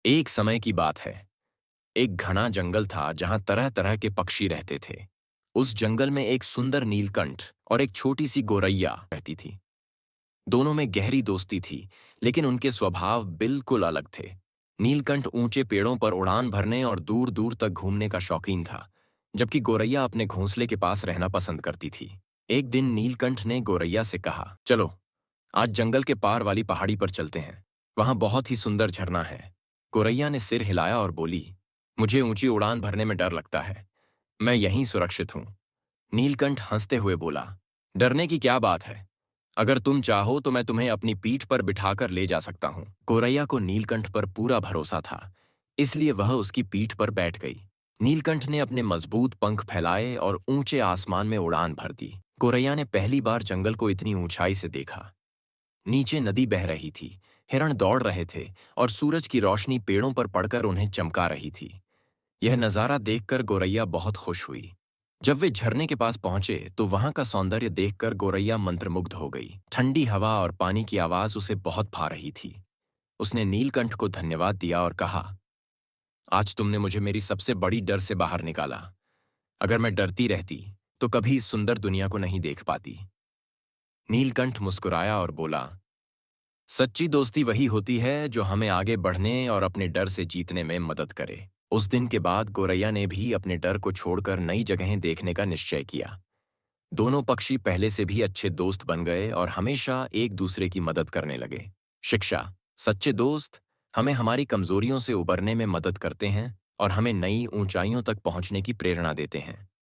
एक समय की बात है। एक घना जंगल था जहां तरह तरह के पक्षी रहते थे। उस जंगल में एक सुंदर नीलकंठ और एक छोटी सी गोरैया रहती थी। दोनों में गहरी दोस्ती थी, लेकिन उनके स्वभाव बिल्कुल अलग थे। नीलकंठ ऊंचे पेड़ों पर उड़ान भरने और दूर दूर तक घूमने का शौकीन था, जबकि गोरैया अपने घोंसले के पास रहना पसंद करती थी। एक दिन नीलकंठ ने गोरैया से कहा, चलो आज जंगल के पार वाली पहाड़ी पर चलते हैं। वहां बहुत ही सुंदर झरना है। गोरैया ने सिर हिलाया और बोली, मुझे ऊंची उड़ान भरने में डर लगता है। मैं यहीं सुरक्षित हूं। नीलकंठ हंसते हुए बोला, डरने की क्या बात है। अगर तुम चाहो तो मैं तुम्हें अपनी पीठ पर बिठाकर ले जा सकता हूं। गोरैया को नीलकंठ पर पूरा भरोसा था, इसलिए वह उसकी पीठ पर बैठ गई। नीलकंठ ने अपने मजबूत पंख फैलाए और ऊंचे आसमान में उड़ान भर दी। गोरैया ने पहली बार जंगल को इतनी ऊंचाई से देखा। नीचे नदी बह रही थी, हिरण दौड़ रहे थे और सूरज की रोशनी पेड़ों पर पड़कर उन्हें चमका रही थी। यह नज़ारा देखकर गोरैया बहुत खुश हुई। जब वे झरने के पास पहुंचे तो वहां का सौंदर्य देखकर गोरैया मंत्रमुग्ध हो गई। ठंडी हवा और पानी की आवाज उसे बहुत भा रही थी। उसने नीलकंठ को धन्यवाद दिया और कहा, आज तुमने मुझे मेरी सबसे बड़ी डर से बाहर निकाला। अगर मैं डरती रहती तो कभी इस सुंदर दुनिया को नहीं देख पाती। नीलकंठ मुस्कुराया और बोला, सच्ची दोस्ती वही होती है जो हमें आगे बढ़ने और अपने डर से जीतने में मदद करे। उस दिन के बाद गोरैया ने भी अपने डर को छोड़कर नई जगहें देखने का निश्चय किया। दोनों पक्षी पहले से भी अच्छे दोस्त बन गए और हमेशा एक दूसरे की मदद करने लगे। शिक्षा। सच्चे दोस्त हमें हमारी कमजोरियों से उबरने में मदद करते हैं और हमें नई ऊंचाइयों तक पहुंचने की प्रेरणा देते हैं।